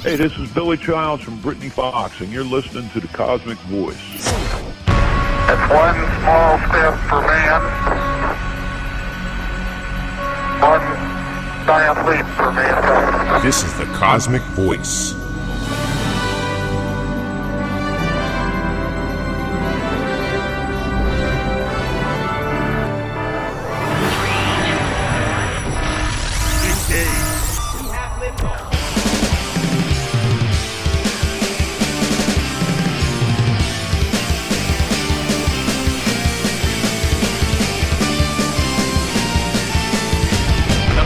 Hey, this is Billy Childs from Brittany Fox, and you're listening to the Cosmick Voice. It's one small step for man, one giant leap for mankind. This is the Cosmick Voice.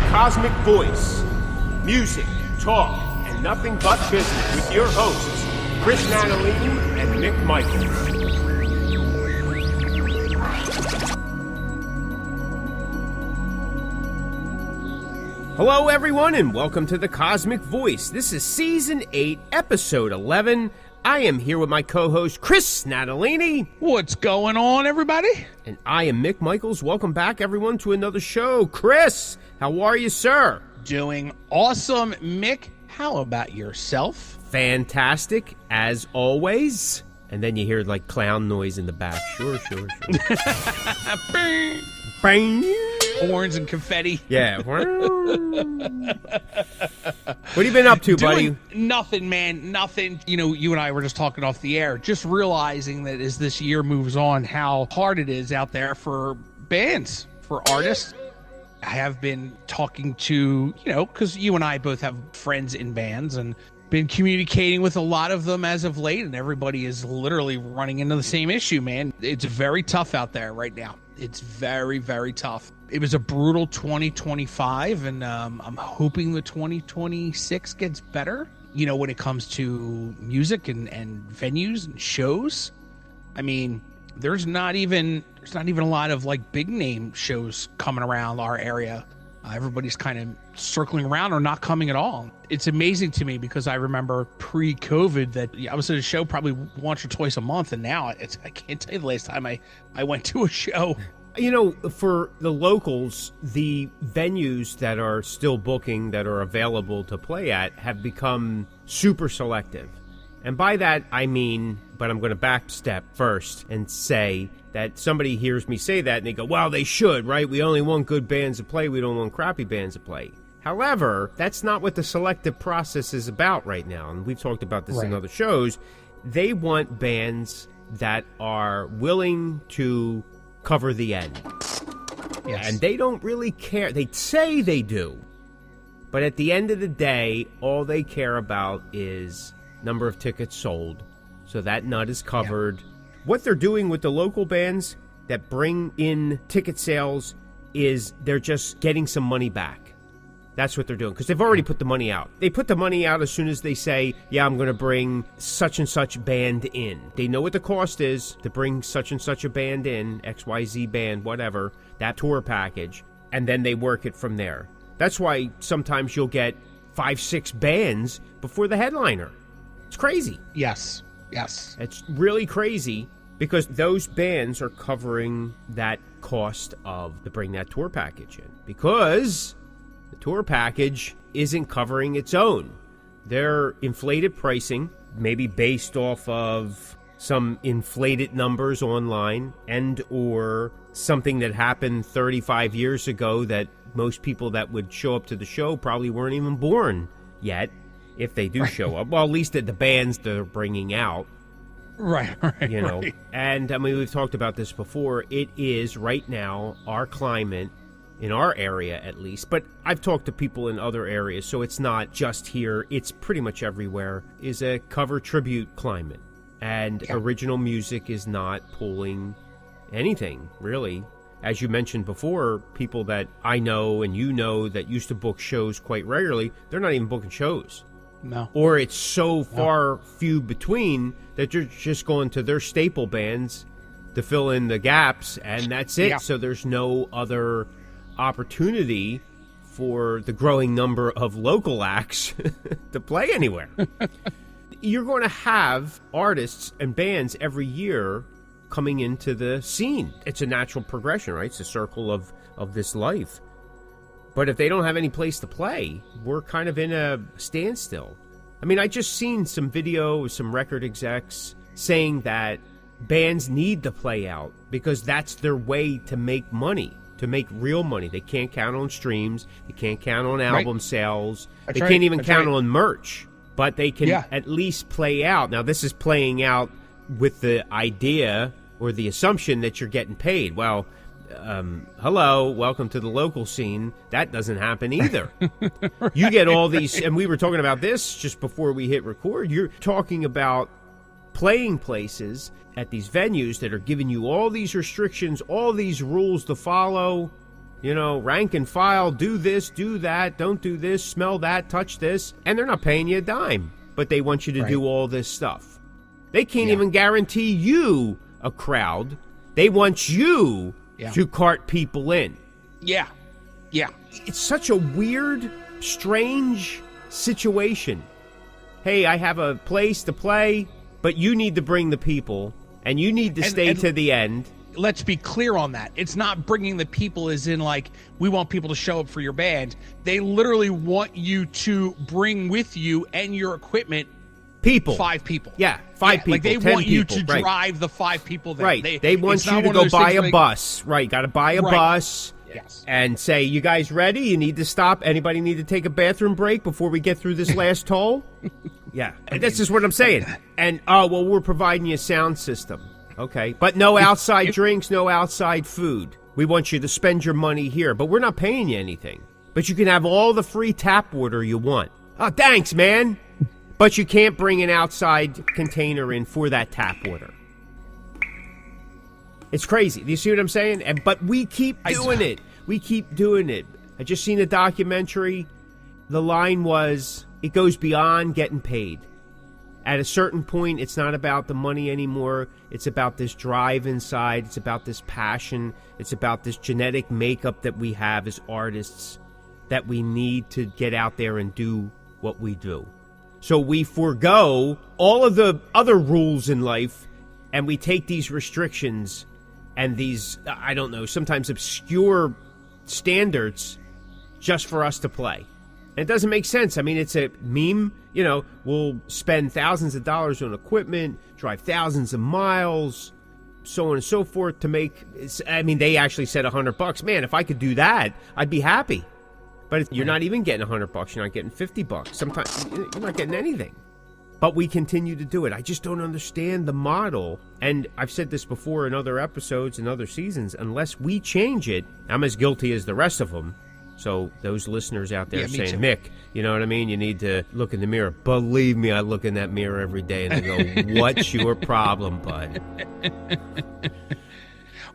Cosmick Voice, music, talk, and nothing but business with your hosts, Chris Natalini and Mick Michaels. Hello everyone and welcome to the Cosmick Voice. This is Season 8, Episode 11. I am here with my co-host, Chris Natalini. What's going on, everybody? And I am Mick Michaels. Welcome back, everyone, to another show. Chris, how are you, sir? Doing awesome, Mick. How about yourself? Fantastic, as always. And then you hear, like, clown noise in the back. Sure. Bing. Bang. Horns and confetti. Yeah. What have you been up to, buddy? Nothing, man. Nothing. You know, you and I were just talking off the air, just realizing that as this year moves on, how hard it is out there for bands, for artists. I have been talking to, because you and I both have friends in bands and been communicating with a lot of them as of late, and everybody is literally running into the same issue, man. It's very tough out there right now. It's very, very tough. It was a brutal 2025, and I'm hoping the 2026 gets better, when it comes to music and venues and shows. I mean, there's not even a lot of like big name shows coming around our area. Everybody's kind of circling around or not coming at all. It's amazing to me because I remember pre-COVID that I was at a show probably once or twice a month, and now I can't tell you the last time I went to a show. For the locals, the venues that are still booking, that are available to play at, have become super selective. And by that, I mean, but I'm going to backstep first and say that somebody hears me say that and they go, well, they should, right? We only want good bands to play. We don't want crappy bands to play. However, that's not what the selective process is about right now. And we've talked about this in other shows. They want bands that are willing to cover the end. Yes. And they don't really care. They say they do. But at the end of the day, all they care about is number of tickets sold. So that nut is covered. Yeah. What they're doing with the local bands that bring in ticket sales is they're just getting some money back. That's what they're doing, because they've already put the money out. They put the money out as soon as they say, yeah, I'm going to bring such and such band in. They know what the cost is to bring such and such a band in, XYZ band, whatever, that tour package, and then they work it from there. That's why sometimes you'll get 5-6 bands before the headliner. It's crazy. Yes. It's really crazy because those bands are covering that cost to bring that tour package in, because the tour package isn't covering its own. They're inflated pricing, maybe based off of some inflated numbers online and or something that happened 35 years ago that most people that would show up to the show probably weren't even born yet, if they do show up. Well, at least at the bands they're bringing out. Right. And I mean, we've talked about this before. It is right now our climate, in our area at least, but I've talked to people in other areas, so it's not just here, it's pretty much everywhere, is a cover tribute climate. And original music is not pulling anything, really. As you mentioned before, people that I know and you know that used to book shows quite regularly, they're not even booking shows. No. Or it's so far few between that you're just going to their staple bands to fill in the gaps, and that's it. Yeah. So there's no other opportunity for the growing number of local acts to play anywhere. You're going to have artists and bands every year coming into the scene. It's a natural progression, right? It's a circle of this life. But if they don't have any place to play, we're kind of in a standstill. I mean, I just seen some video, some record execs saying that bands need to play out because that's their way to make money, to make real money. They can't count on streams. They can't count on album sales. They can't even count on merch. But they can at least play out. Now, this is playing out with the idea or the assumption that you're getting paid. Well, hello, welcome to the local scene. That doesn't happen either. Right. You get all these, and we were talking about this just before we hit record. You're talking about playing places at these venues that are giving you all these restrictions, all these rules to follow. You know, rank and file, do this, do that, don't do this, smell that, touch this. And they're not paying you a dime, but they want you to do all this stuff. They can't even guarantee you a crowd. They want you to cart people in. Yeah. It's such a weird, strange situation. Hey, I have a place to play, but you need to bring the people, and you need to stay to the end. Let's be clear on that. It's not bringing the people as in like, we want people to show up for your band. They literally want you to bring with you and your equipment people. 5 people. Yeah, 5 people. Like they 10 want you people. to drive the 5 people there. Right. They want you to go buy a bus. Right. Got to buy a bus. Yes. And say, you guys ready? You need to stop. Anybody need to take a bathroom break before we get through this last toll? Yeah. And that's just what I'm saying. And, we're providing you a sound system. Okay, but no outside drinks, no outside food. We want you to spend your money here, but we're not paying you anything. But you can have all the free tap water you want. Oh, thanks, man. But you can't bring an outside container in for that tap water. It's crazy. Do you see what I'm saying? But we keep doing it. We keep doing it. I just seen a documentary. The line was, it goes beyond getting paid. At a certain point, it's not about the money anymore. It's about this drive inside. It's about this passion. It's about this genetic makeup that we have as artists that we need to get out there and do what we do. So we forego all of the other rules in life, and we take these restrictions and these, I don't know, sometimes obscure standards just for us to play. It doesn't make sense. I mean, it's a meme. You know, we'll spend thousands of dollars on equipment, drive thousands of miles, so on and so forth to make. I mean, they actually said $100. Man, if I could do that, I'd be happy. But you're not even getting $100. You're not getting $50. Sometimes you're not getting anything. But we continue to do it. I just don't understand the model. And I've said this before in other episodes and other seasons. Unless we change it, I'm as guilty as the rest of them. So those listeners out there saying, Mick, you know what I mean? You need to look in the mirror. Believe me, I look in that mirror every day and I go, what's your problem, bud?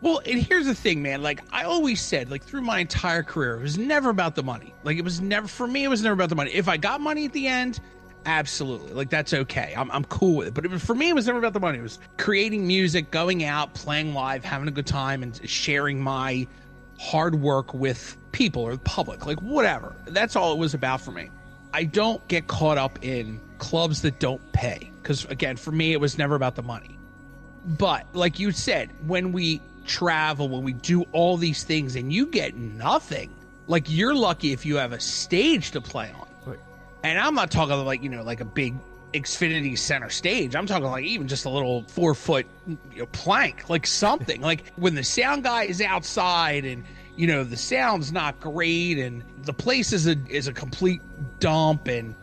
Well, and here's the thing, man. Like I always said, like through my entire career, it was never about the money. Like it was never, for me, it was never about the money. If I got money at the end, absolutely. Like that's okay. I'm cool with it. But for me, it was never about the money. It was creating music, going out, playing live, having a good time, and sharing my hard work with people or the public, like whatever. That's all it was about for me. I don't get caught up in clubs that don't pay because, again, for me, it was never about the money. But like you said, when we travel, when we do all these things and you get nothing, like you're lucky if you have a stage to play on. Right. And I'm not talking like, you know, like a big Xfinity Center stage. I'm talking like even just a little 4-foot plank, like something. Like when the sound guy is outside and, you know, the sound's not great and the place is a complete dump and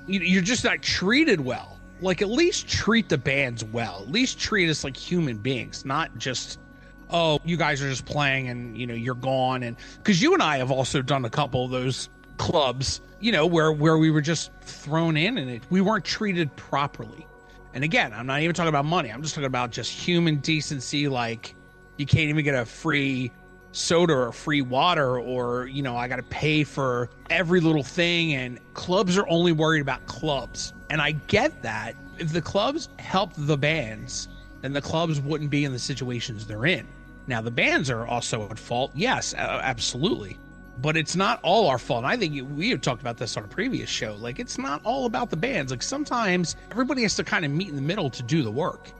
you're just not treated well. Like at least treat the bands well. At least treat us like human beings, not just, oh, you guys are just playing and, you know, you're gone. And because you and I have also done a couple of those clubs, you know, where we were just thrown in and we weren't treated properly. And again, I'm not even talking about money. I'm just talking about just human decency. Like you can't even get a free soda or free water, or, you know, I got to pay for every little thing. And clubs are only worried about clubs. And I get that. If the clubs helped the bands, then the clubs wouldn't be in the situations they're in. Now, the bands are also at fault. Yes, absolutely. But it's not all our fault. And I think we have talked about this on a previous show. Like, it's not all about the bands. Like, sometimes everybody has to kind of meet in the middle to do the work.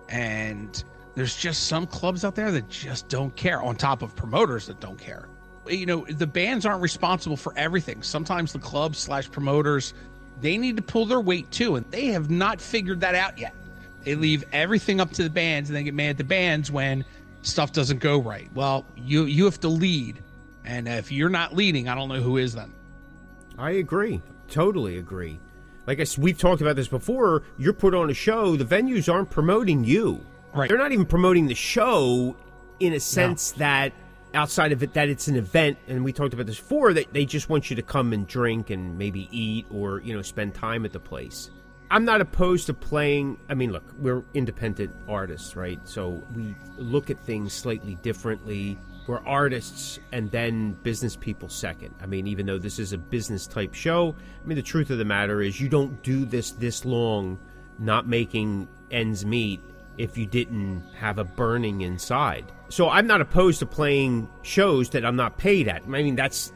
And there's just some clubs out there that just don't care, on top of promoters that don't care. You know, the bands aren't responsible for everything. Sometimes the clubs / promoters they need to pull their weight too, and they have not figured that out yet. They leave everything up to the bands, and they get mad at the bands when stuff doesn't go right. Well, you have to lead, and if you're not leading, I don't know who is then. I agree. Totally agree. Like we've talked about this before, you're put on a show, the venues aren't promoting you. Right. They're not even promoting the show in a sense that outside of it, that it's an event, and we talked about this before, that they just want you to come and drink and maybe eat or, spend time at the place. I'm not opposed to playing. I mean, look, we're independent artists, right? So we look at things slightly differently. We're artists and then business people second. I mean, even though this is a business type show, I mean, the truth of the matter is you don't do this long not making ends meet if you didn't have a burning inside. So I'm not opposed to playing shows that I'm not paid at. I mean, that's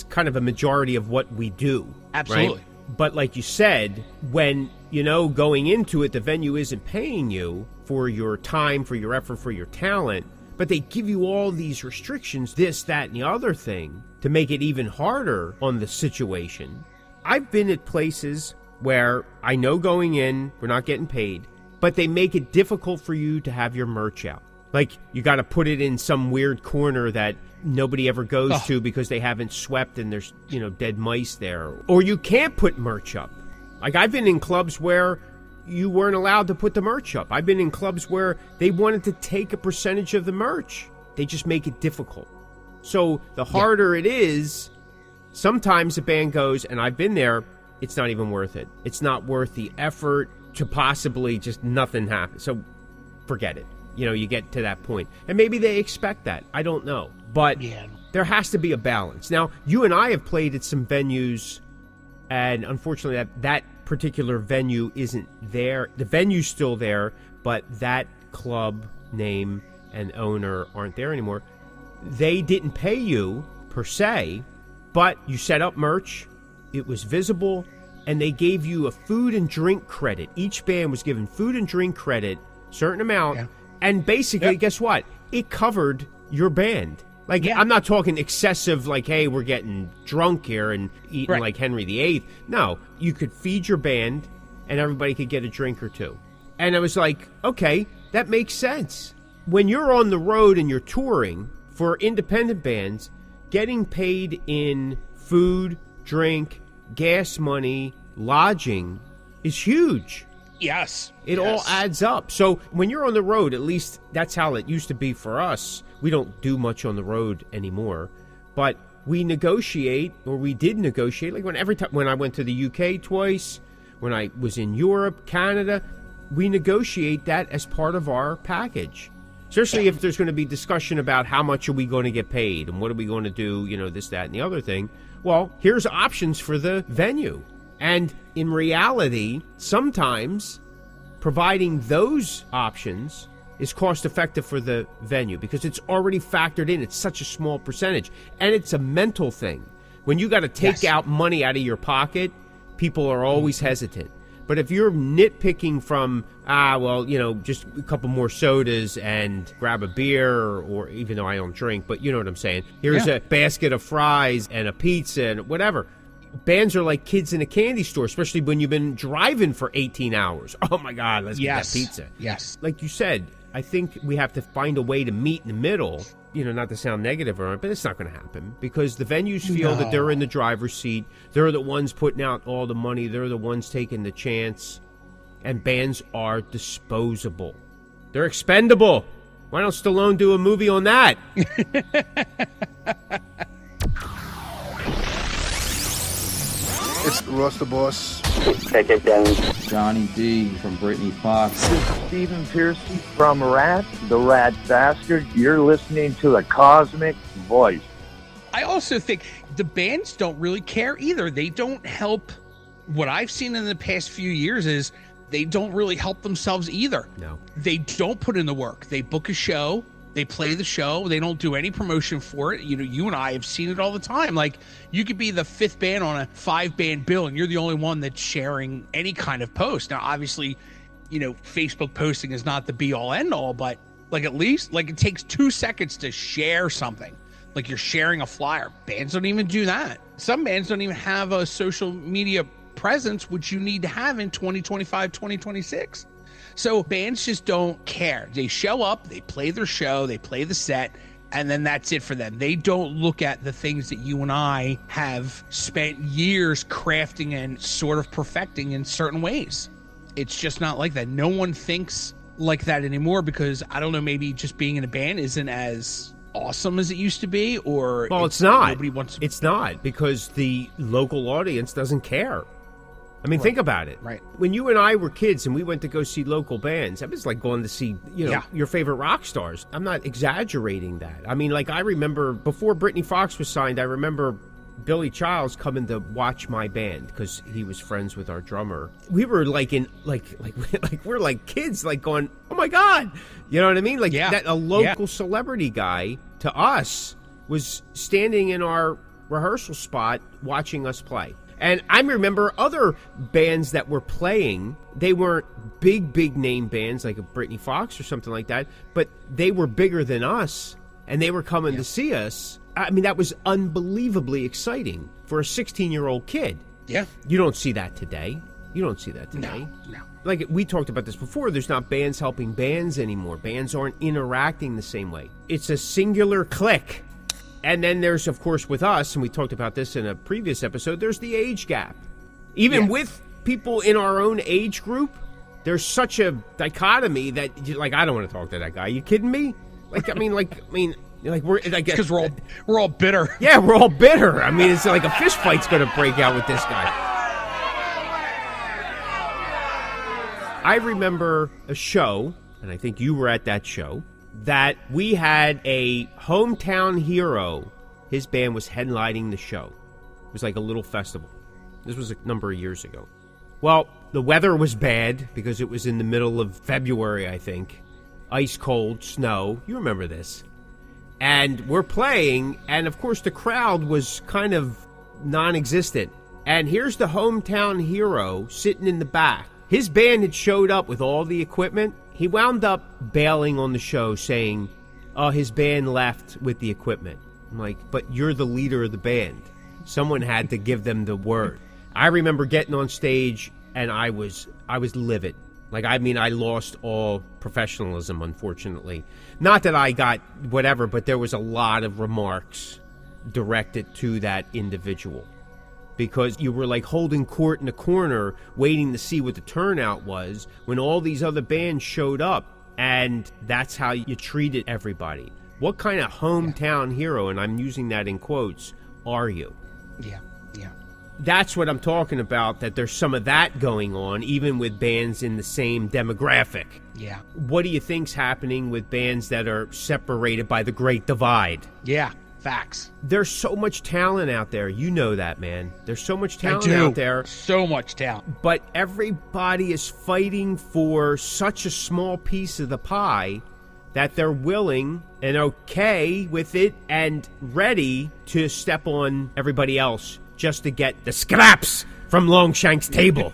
kind of a majority of what we do. Absolutely. Right? But like you said, when, going into it, the venue isn't paying you for your time, for your effort, for your talent, but they give you all these restrictions, this, that, and the other thing, to make it even harder on the situation. I've been at places where I know going in, we're not getting paid, but they make it difficult for you to have your merch out. Like, you got to put it in some weird corner that nobody ever goes to because they haven't swept and there's, dead mice there. Or you can't put merch up. Like, I've been in clubs where you weren't allowed to put the merch up. I've been in clubs where they wanted to take a percentage of the merch. They just make it difficult. So the harder it is, sometimes the band goes, and I've been there, it's not even worth it. It's not worth the effort to possibly just nothing happen. So forget it. You get to that point. And maybe they expect that. I don't know. But there has to be a balance. Now, you and I have played at some venues, and unfortunately that particular venue isn't there. The venue's still there, but that club name and owner aren't there anymore. They didn't pay you, per se, but you set up merch. It was visible, and they gave you a food and drink credit. Each band was given food and drink credit, certain amount. Yeah. And basically, guess what? It covered your band. Like, I'm not talking excessive, like, hey, we're getting drunk here and eating like Henry VIII. No, you could feed your band and everybody could get a drink or two. And I was like, okay, that makes sense. When you're on the road and you're touring for independent bands, getting paid in food, drink, gas money, lodging is huge. Yes. It all adds up. So when you're on the road, at least that's how it used to be for us. We don't do much on the road anymore, but we negotiate, or we did negotiate. Like when I went to the UK twice, when I was in Europe, Canada, we negotiate that as part of our package. Especially if there's going to be discussion about how much are we going to get paid and what are we going to do, this, that, and the other thing. Well, here's options for the venue. And in reality, sometimes providing those options is cost effective for the venue because it's already factored in. It's such a small percentage. And it's a mental thing. When you got to take out money out of your pocket, people are always hesitant. But if you're nitpicking from, just a couple more sodas and grab a beer, or even though I don't drink, but you know what I'm saying. Here's a basket of fries and a pizza and whatever. Bands are like kids in a candy store, especially when you've been driving for 18 hours. Oh, my God, let's get that pizza. Yes. Like you said, I think we have to find a way to meet in the middle, not to sound negative or but it's not going to happen because the venues feel that they're in the driver's seat. They're the ones putting out all the money. They're the ones taking the chance. And bands are disposable. They're expendable. Why don't Stallone do a movie on that? It's Russ the Boss. Take it down. Johnny D from Britney Fox. This is Stephen Pearcy from Rat, the Rat Bastard. You're listening to the Cosmick Voice. I also think the bands don't really care either. They don't help. What I've seen in the past few years is they don't really help themselves either. No. They don't put in the work. They book a show. They play the show. They don't do any promotion for it. You and I have seen it all the time. Like, you could be the fifth band on a 5-band bill, and you're the only one that's sharing any kind of post. Now, obviously, Facebook posting is not the be-all, end-all, but, at least, it takes 2 seconds to share something. Like, you're sharing a flyer. Bands don't even do that. Some bands don't even have a social media presence which you need to have in 2025, 2026. So bands just don't care. They show up, they play their show, they play the set, and then that's it for them. They don't look at the things that you and I have spent years crafting and sort of perfecting in certain ways. It's just not like that. No one thinks like that anymore because, I don't know, maybe just being in a band isn't as awesome as it used to be, or... Well, it's not. Nobody wants to... It's not, because the local audience doesn't care. I mean, think about it. Right. When you and I were kids and we went to go see local bands, that was like going to see, your favorite rock stars. I'm not exaggerating that. I mean, like, I remember before Brittany Fox was signed, I remember Billy Childs coming to watch my band because he was friends with our drummer. We were like we're like kids, like going, oh my God. You know what I mean? Like that a local celebrity guy to us was standing in our rehearsal spot watching us play. And I remember other bands that were playing, they weren't big name bands like a Brittany Fox or something like that, but they were bigger than us, and they were coming to see us. I mean, that was unbelievably exciting for a 16-year-old kid. Yeah. You don't see that today. No. Like, we talked about this before, there's not bands helping bands anymore. Bands aren't interacting the same way. It's a singular click. And then there's, of course, with us, and we talked about this in a previous episode, there's the age gap. Even with people in our own age group, there's such a dichotomy that, like, I don't want to talk to that guy. You kidding me? Like, I mean, we're, I guess, because we're all bitter. Yeah, we're all bitter. I mean, it's like a fist fight's going to break out with this guy. I remember a show, and I think you were at that show, that we had a hometown hero. His band was headlining the show. It was like a little festival. This was a number of years ago. Well, the weather was bad because it was in the middle of February, I think. Ice cold, snow. You remember this. And we're playing, and of course the crowd was kind of non-existent. And here's the hometown hero sitting in the back. His band had showed up with all the equipment. He wound up bailing on the show saying, his band left with the equipment. I'm like, but you're the leader of the band. Someone had to give them the word. I remember getting on stage, and I was livid. Like, I mean, I lost all professionalism, unfortunately. Not that I got whatever, but there was a lot of remarks directed to that individual. Because you were like holding court in a corner, waiting to see what the turnout was, when all these other bands showed up, and that's how you treated everybody. What kind of hometown hero, and I'm using that in quotes, are you? Yeah. That's what I'm talking about, that there's some of that going on, even with bands in the same demographic. Yeah. What do you think's happening with bands that are separated by the Great Divide? Yeah, facts. There's so much talent out there. You know that, man. There's so much talent out there. So much talent. But everybody is fighting for such a small piece of the pie that they're willing and okay with it and ready to step on everybody else just to get the scraps from Longshank's table.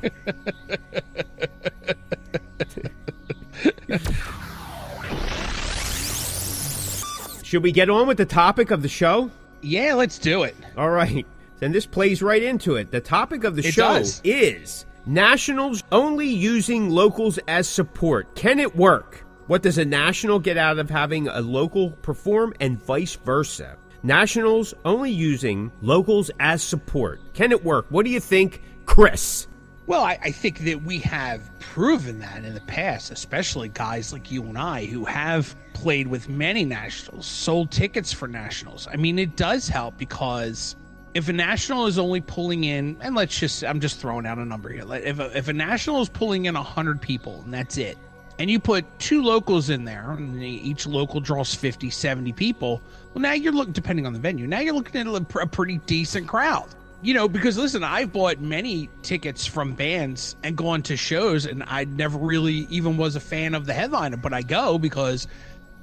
Should we get on with the topic of the show? Yeah, let's do it. All right. Then this plays right into it. The topic of the show is nationals only using locals as support. Can it work? What does a national get out of having a local perform, and vice versa? Nationals only using locals as support. Can it work? What do you think, Chris? Well, I think that we have proven that in the past, especially guys like you and I who have played with many nationals, sold tickets for nationals. I mean, it does help because if a national is only pulling in, and I'm just throwing out a number here. If a national is pulling in 100 people and that's it, and you put 2 locals in there, and each local draws 50, 70 people, well, now you're looking, depending on the venue, now you're looking at a pretty decent crowd. You know, because listen, I've bought many tickets from bands and gone to shows, and I never really even was a fan of the headliner, but I go because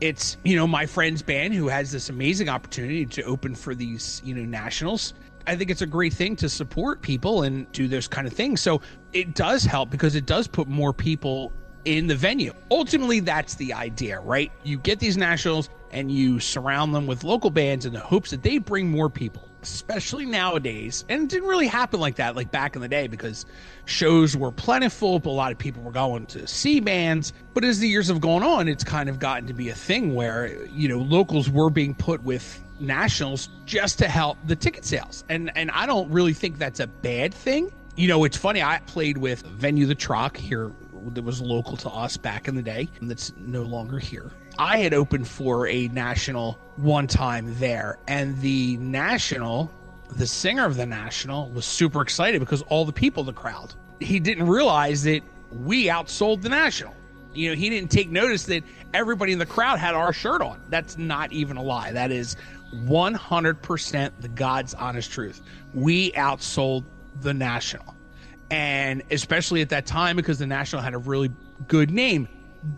it's, my friend's band who has this amazing opportunity to open for these, nationals. I think it's a great thing to support people and do those kind of things. So it does help because it does put more people in the venue. Ultimately, that's the idea, right? You get these nationals and you surround them with local bands in the hopes that they bring more people. especially nowadays, and it didn't really happen like that, like back in the day, because shows were plentiful, but a lot of people were going to see bands. But as the years have gone on, it's kind of gotten to be a thing where, locals were being put with nationals just to help the ticket sales. And I don't really think that's a bad thing. It's funny, I played with Venue the Troc here that was local to us back in the day, and that's no longer here. I had opened for a national one time there, and the singer of the national was super excited because all the people in the crowd. He didn't realize that we outsold the national. He didn't take notice that everybody in the crowd had our shirt on. That's not even a lie. That is 100% the God's honest truth. We outsold the national. And especially at that time, because the national had a really good name,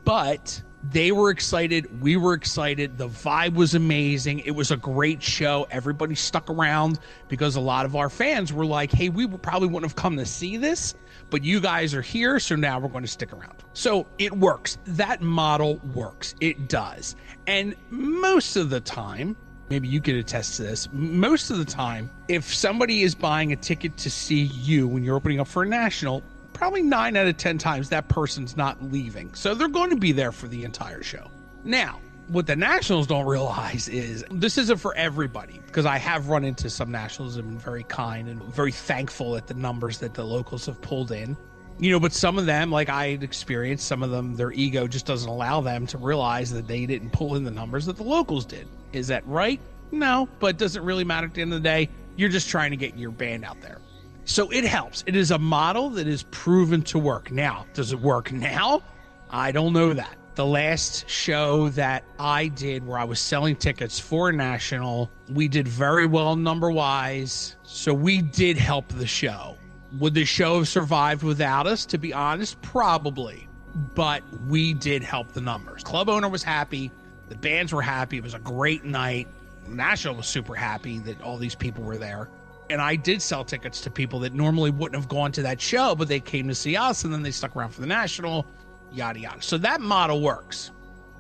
but they were excited. We were excited. The vibe was amazing. It was a great show. Everybody stuck around because a lot of our fans were like, hey, we probably wouldn't have come to see this, but you guys are here, so now we're going to stick around. So it works. That model works. It does. And most of the time, maybe you could attest to this, most of the time, if somebody is buying a ticket to see you when you're opening up for a national, probably 9 out of 10 times that person's not leaving. So they're going to be there for the entire show. Now, what the nationals don't realize is this isn't for everybody, because I have run into some nationals that have been very kind and very thankful at the numbers that the locals have pulled in. But some of them, like I had experienced, some of them, their ego just doesn't allow them to realize that they didn't pull in the numbers that the locals did. Is that right? No, but it doesn't really matter at the end of the day. You're just trying to get your band out there. So it helps. It is a model that is proven to work. Now, does it work now? I don't know that. The last show that I did where I was selling tickets for a national, we did very well number-wise. So we did help the show. Would the show have survived without us? To be honest, probably. But we did help the numbers. Club owner was happy. The bands were happy. It was a great night. National was super happy that all these people were there. And I did sell tickets to people that normally wouldn't have gone to that show, but they came to see us, and then they stuck around for the national, yada, yada. So that model works.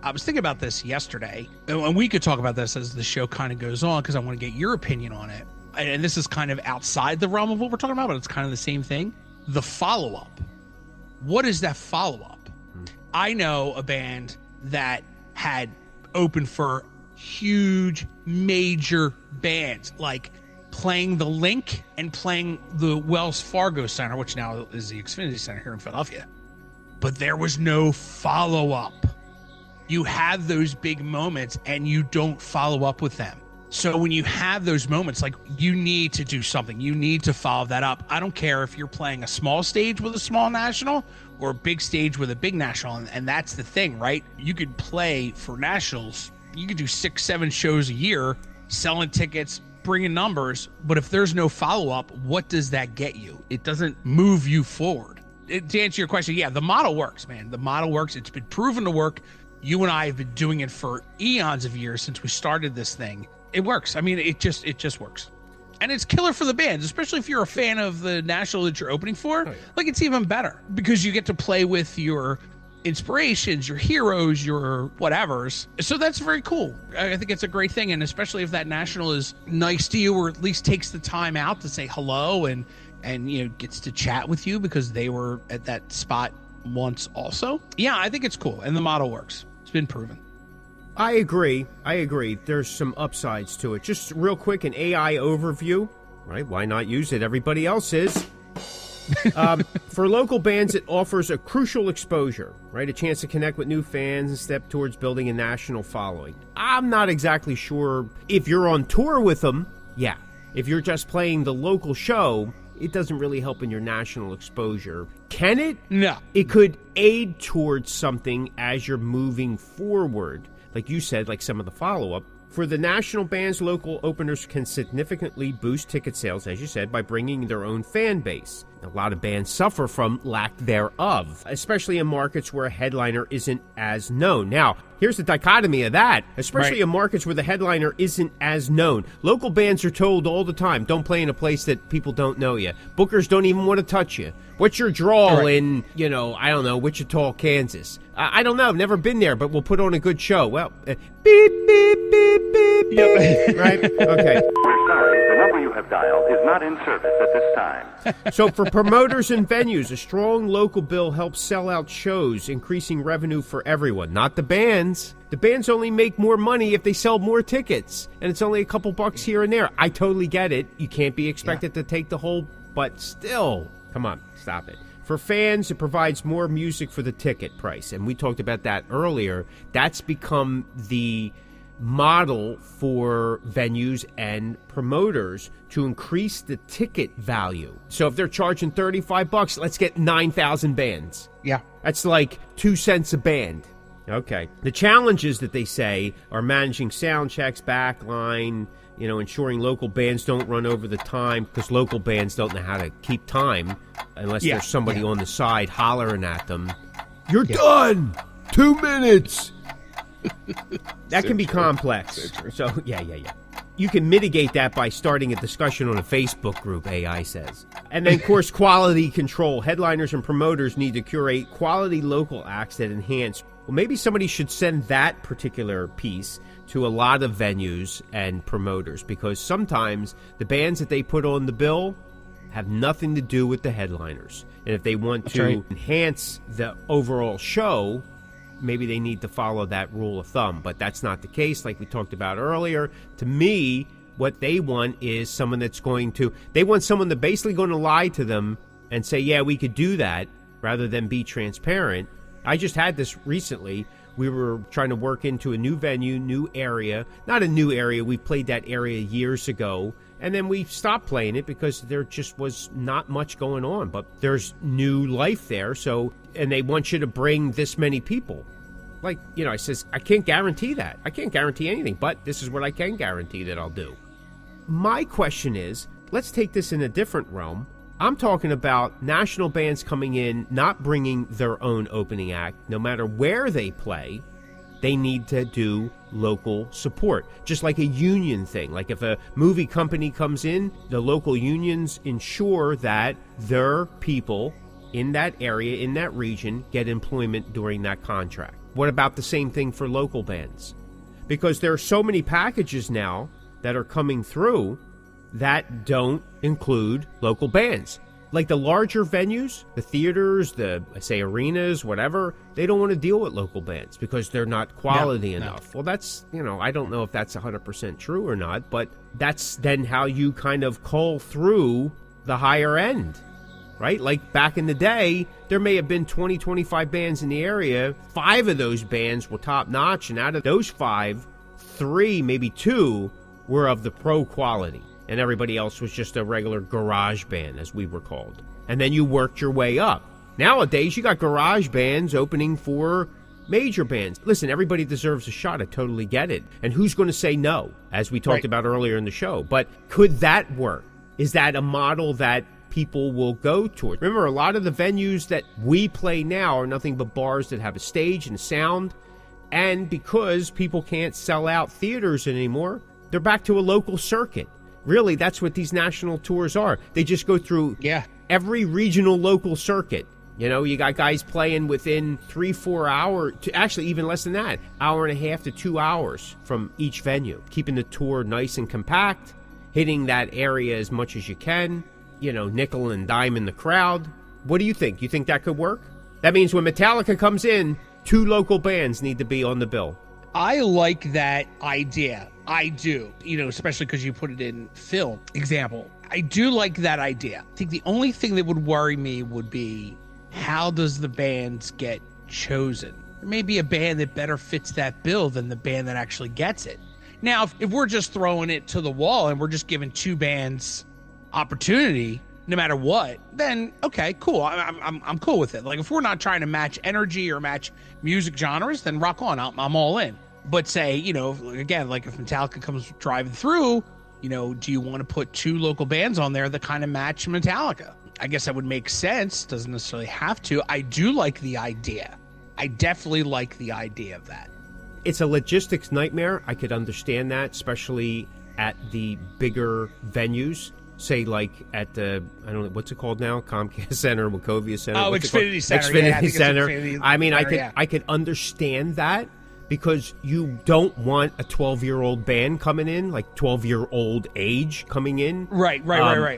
I was thinking about this yesterday, and we could talk about this as the show kind of goes on, because I want to get your opinion on it. And this is kind of outside the realm of what we're talking about, but it's kind of the same thing. The follow-up. What is that follow-up? I know a band that had opened for huge, major bands, like playing the Link and playing the Wells Fargo Center, which now is the Xfinity Center here in Philadelphia. But there was no follow-up. You have those big moments and you don't follow up with them. So when you have those moments, like, you need to do something. You need to follow that up. I don't care if you're playing a small stage with a small national or a big stage with a big national. And that's the thing, right? You could play for nationals. You could do 6-7 shows a year, selling tickets, bringing numbers. But if there's no follow-up, what does that get you? It doesn't move you forward. To answer your question, yeah, the model works, man. The model works. It's been proven to work. You and I have been doing it for eons of years since we started this thing. It works. I mean, it just works. And it's killer for the bands, especially if you're a fan of the national that you're opening for. Oh, yeah. Like, it's even better because you get to play with your inspirations, your heroes, your whatevers. So that's very cool. I think it's a great thing. And especially if that national is nice to you, or at least takes the time out to say hello and gets to chat with you because they were at that spot once also. Yeah, I think it's cool. And the model works. It's been proven. I agree. There's some upsides to it. Just real quick, an AI overview, right? Why not use it? Everybody else is. For local bands, it offers a crucial exposure, right? A chance to connect with new fans and step towards building a national following. I'm not exactly sure if you're on tour with them. Yeah. If you're just playing the local show, it doesn't really help in your national exposure. Can it? No. It could aid towards something as you're moving forward. Like you said, like some of the follow-up. For the national bands, local openers can significantly boost ticket sales, as you said, by bringing their own fan base. A lot of bands suffer from lack thereof, especially in markets where a headliner isn't as known. Now, here's the dichotomy of that, especially in markets where the headliner isn't as known. Local bands are told all the time, don't play in a place that people don't know you. Bookers don't even want to touch you. What's your draw in, I don't know, Wichita, Kansas? I don't know. I've never been there, but we'll put on a good show. Well, beep. beep, beep, beep, beep. Right? Okay. We're sorry, the number you have dialed is not in service at this time. So for promoters and venues, a strong local bill helps sell out shows, increasing revenue for everyone, not the bands. The bands only make more money if they sell more tickets, and it's only a couple bucks here and there. I totally get it. You can't be expected to take the whole, but still, come on, stop it. For fans, it provides more music for the ticket price, and we talked about that earlier. That's become the model for venues and promoters to increase the ticket value. So if they're charging $35, let's get 9,000 bands. Yeah. That's like 2 cents a band. Okay. The challenges that they say are managing sound checks, backline, ensuring local bands don't run over the time, because local bands don't know how to keep time unless there's somebody on the side hollering at them. You're done! 2 minutes! That can be complex. So, yeah. You can mitigate that by starting a discussion on a Facebook group, AI says. And then, of course, quality control. Headliners and promoters need to curate quality local acts that enhance. Well, maybe somebody should send that particular piece to a lot of venues and promoters, because sometimes the bands that they put on the bill have nothing to do with the headliners. And if they want to enhance the overall show, maybe they need to follow that rule of thumb. But that's not the case, like we talked about earlier. To me, what they want is someone that's they want someone that's basically going to lie to them and say, yeah, we could do that, rather than be transparent. I just had this recently. We were trying to work into a new venue, new area. Not a new area. We played that area years ago. And then we stopped playing it because there just was not much going on. But there's new life there. And they want you to bring this many people. Like, I says, I can't guarantee that. I can't guarantee anything. But this is what I can guarantee that I'll do. My question is, let's take this in a different realm. I'm talking about national bands coming in, not bringing their own opening act. No matter where they play, they need to do local support. Just like a union thing. Like if a movie company comes in, the local unions ensure that their people in that area, in that region, get employment during that contract. What about the same thing for local bands? Because there are so many packages now that are coming through that don't include local bands. Like the larger venues, the theaters, arenas, whatever, they don't want to deal with local bands because they're not quality enough. Well, that's, I don't know if that's 100% true or not, but that's then how you kind of cull through the higher end, right? Like back in the day, there may have been 20, 25 bands in the area. 5 of those bands were top notch, and out of those 5, 3, maybe 2 were of the pro quality. And everybody else was just a regular garage band, as we were called. And then you worked your way up. Nowadays, you got garage bands opening for major bands. Listen, everybody deserves a shot. I totally get it. And who's going to say no, as we talked about earlier in the show? But could that work? Is that a model that people will go toward? Remember, a lot of the venues that we play now are nothing but bars that have a stage and a sound. And because people can't sell out theaters anymore, they're back to a local circuit. Really, that's what these national tours are. They just go through every regional local circuit. You got guys playing within 3-4 hours, actually even less than that, 1.5 to 2 hours from each venue, keeping the tour nice and compact, hitting that area as much as you can, nickel and dime in the crowd. What do you think? You think that could work? That means when Metallica comes in, 2 local bands need to be on the bill. I like that idea. I do, especially because you put it in film example. I do like that idea. I think the only thing that would worry me would be, how does the bands get chosen? There may be a band that better fits that bill than the band that actually gets it. Now, if we're just throwing it to the wall and we're just giving 2 bands opportunity, no matter what, then okay, cool. I'm cool with it. Like if we're not trying to match energy or match music genres, then rock on. I'm all in. But say, again, like if Metallica comes driving through, do you want to put 2 local bands on there that kind of match Metallica? I guess that would make sense. Doesn't necessarily have to. I do like the idea. I definitely like the idea of that. It's a logistics nightmare. I could understand that, especially at the bigger venues. Say like at the, I don't know, what's it called now? Comcast Center, Wachovia Center. Oh, Xfinity Center. Xfinity Center. Xfinity I mean, Center, I could understand that. because you don't want a 12-year-old band coming in, like 12-year-old age coming in. Right.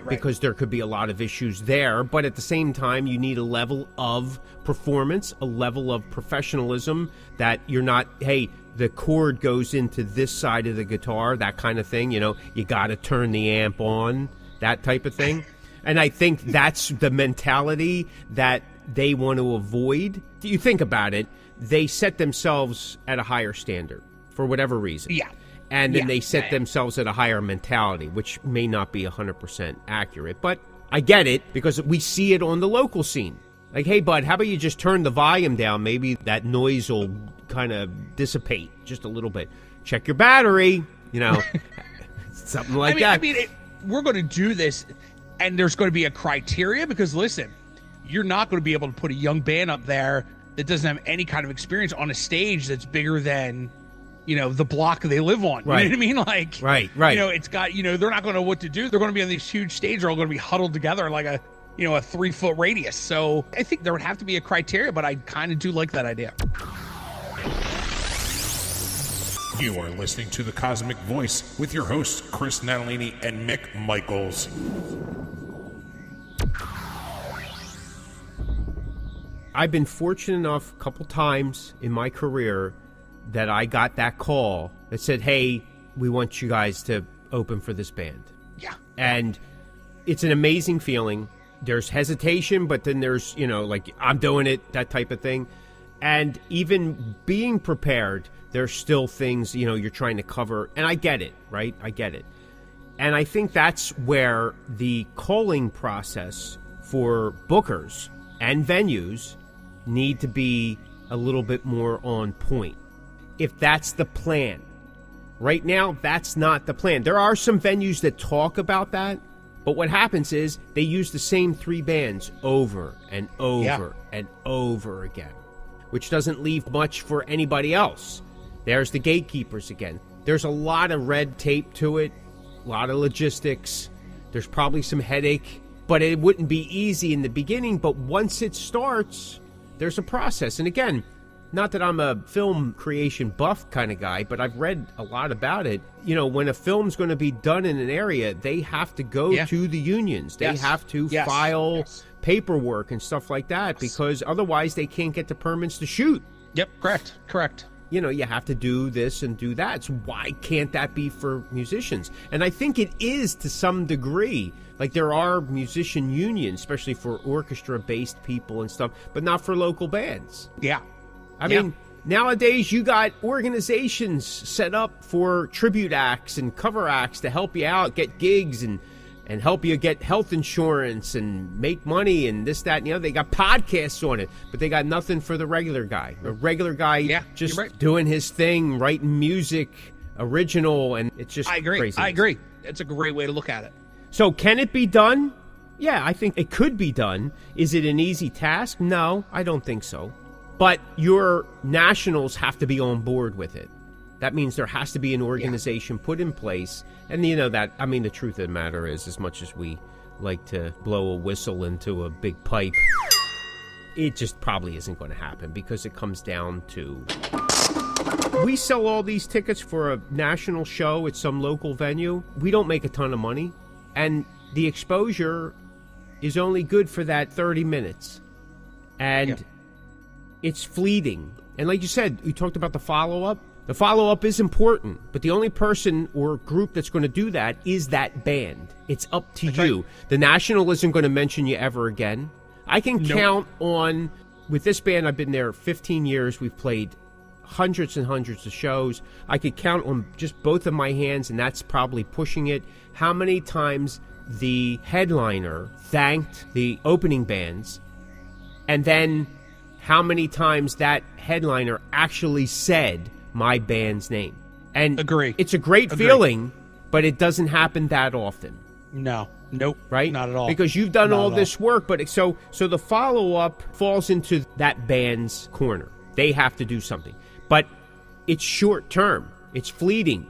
Because there could be a lot of issues there. But at the same time, you need a level of performance, a level of professionalism that you're not, hey, the chord goes into this side of the guitar, that kind of thing. You got to turn the amp on, that type of thing. And I think that's the mentality that they want to avoid. You think about it. They set themselves at a higher standard for whatever reason. Yeah. And then they set themselves at a higher mentality, which may not be 100% accurate. But I get it because we see it on the local scene. Like, hey, bud, how about you just turn the volume down? Maybe that noise will kind of dissipate just a little bit. Check your battery, something like that. We're going to do this, and there's going to be a criteria because, listen, you're not going to be able to put a young band up there that doesn't have any kind of experience on a stage that's bigger than, the block they live on. You know what I mean? Like, right. It's got, they're not going to know what to do. They're going to be on these huge stages. They're all going to be huddled together like a 3-foot radius. So I think there would have to be a criteria, but I kind of do like that idea. You are listening to the Cosmic Voice with your hosts, Chris Natalini and Mick Michaels. I've been fortunate enough a couple times in my career that I got that call that said, hey, we want you guys to open for this band. Yeah. And it's an amazing feeling. There's hesitation, but then there's, like, I'm doing it, that type of thing. And even being prepared, there's still things, you're trying to cover. And I get it, right? I get it. And I think that's where the calling process for bookers and venues need to be a little bit more on point. If that's the plan. Right now, that's not the plan. There are some venues that talk about that, but what happens is they use the same 3 bands over and over and over again, which doesn't leave much for anybody else. There's the gatekeepers again. There's a lot of red tape to it, a lot of logistics. There's probably some headache, but it wouldn't be easy in the beginning. But once it starts, there's a process. And again, not that I'm a film creation buff kind of guy, but I've read a lot about it. When a film's going to be done in an area, they have to go to the unions. They have to file paperwork and stuff like that because otherwise they can't get the permits to shoot. Yep, correct. You have to do this and do that. So why can't that be for musicians? And I think it is to some degree. Like there are musician unions, especially for orchestra-based people and stuff, but not for local bands. Yeah. I mean, nowadays you got organizations set up for tribute acts and cover acts to help you out, get gigs and help you get health insurance and make money and this, that, and the other. They got podcasts on it, but they got nothing for the regular guy. The regular guy just doing his thing, writing music, original, and it's just crazy. I agree. It's a great way to look at it. So can it be done? Yeah, I think it could be done. Is it an easy task? No, I don't think so. But your nationals have to be on board with it. That means there has to be an organization put in place. And the truth of the matter is, as much as we like to blow a whistle into a big pipe, it just probably isn't going to happen because it comes down to, we sell all these tickets for a national show at some local venue. We don't make a ton of money. And the exposure is only good for that 30 minutes. And it's fleeting. And like you said, we talked about the follow-up. The follow-up is important, but the only person or group that's going to do that is that band. It's up to you. Right. The National isn't going to mention you ever again. I can count on, with this band, I've been there 15 years. We've played hundreds and hundreds of shows. I could count on just both of my hands, and that's probably pushing it, how many times the headliner thanked the opening bands, and then how many times that headliner actually said my band's name. And it's a great feeling, but it doesn't happen that often. Nope. Right? Not at all. Because you've done all this work, but so the follow-up falls into that band's corner. They have to do something. But it's short term. It's fleeting.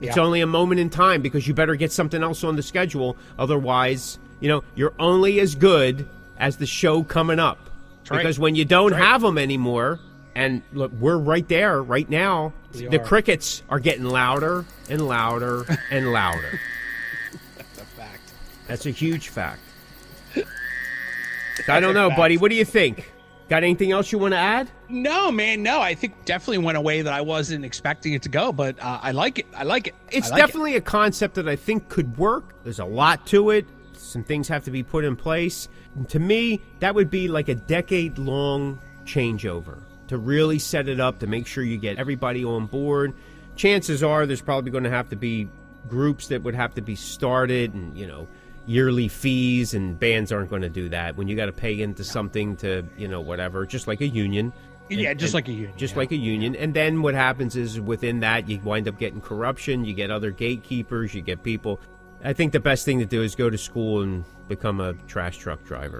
It's only a moment in time because you better get something else on the schedule. Otherwise, you're only as good as the show coming up. Because when you don't have them anymore, And look, we're right there right now. The crickets are getting louder and louder and louder. That's a fact. That's a huge fact. I don't know, buddy. What do you think? Got anything else you want to add? No, man. No, I think definitely went away that I wasn't expecting it to go, but I like it. I like it. It's definitely a concept that I think could work. There's a lot to it. Some things have to be put in place. And to me, that would be like a decade-long changeover to really set it up, to make sure you get everybody on board. Chances are there's probably going to have to be groups that would have to be started and, you know, yearly fees, and bands aren't going to do that. When you got to pay into something to, you know, whatever, just like a union. Yeah, just like a union. Just like a union. And then what happens is within that, you wind up getting corruption, you get other gatekeepers, you get people. I think the best thing to do is go to school and become a trash truck driver.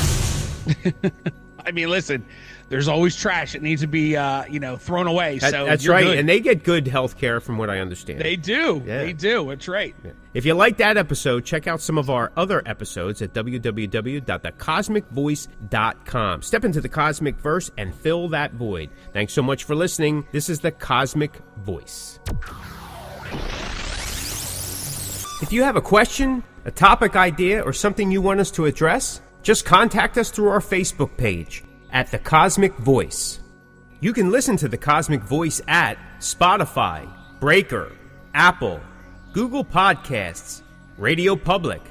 I mean, listen, there's always trash that needs to be, thrown away. So that's right. Good. And they get good health care from what I understand. They do. Yeah. They do. That's right. Yeah. If you like that episode, check out some of our other episodes at www.thecosmickvoice.com. Step into the Cosmickverse and fill that void. Thanks so much for listening. This is the Cosmick Voice. If you have a question, a topic idea, or something you want us to address, just contact us through our Facebook page at The Cosmick Voice. You can listen to The Cosmick Voice at Spotify, Breaker, Apple, Google Podcasts, Radio Public,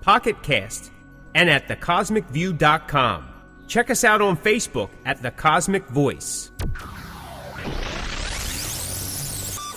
Pocket Cast, and at thecosmicview.com. Check us out on Facebook at The Cosmick Voice.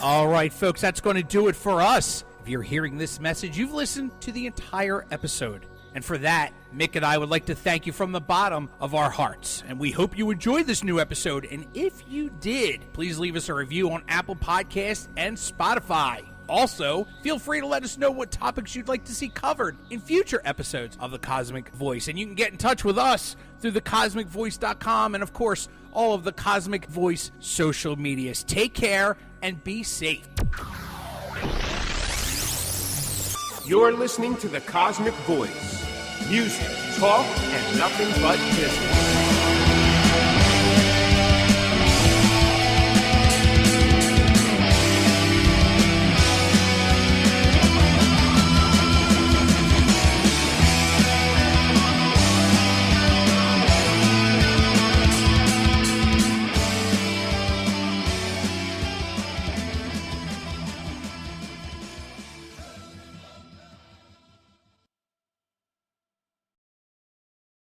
All right, folks, that's going to do it for us. If you're hearing this message, you've listened to the entire episode. And for that, Mick and I would like to thank you from the bottom of our hearts. And we hope you enjoyed this new episode. And if you did, please leave us a review on Apple Podcasts and Spotify. Also, feel free to let us know what topics you'd like to see covered in future episodes of The Cosmick Voice. And you can get in touch with us through thecosmickvoice.com and, of course, all of the Cosmick Voice social medias. Take care and be safe. You're listening to The Cosmick Voice. Music, talk, and nothing but business.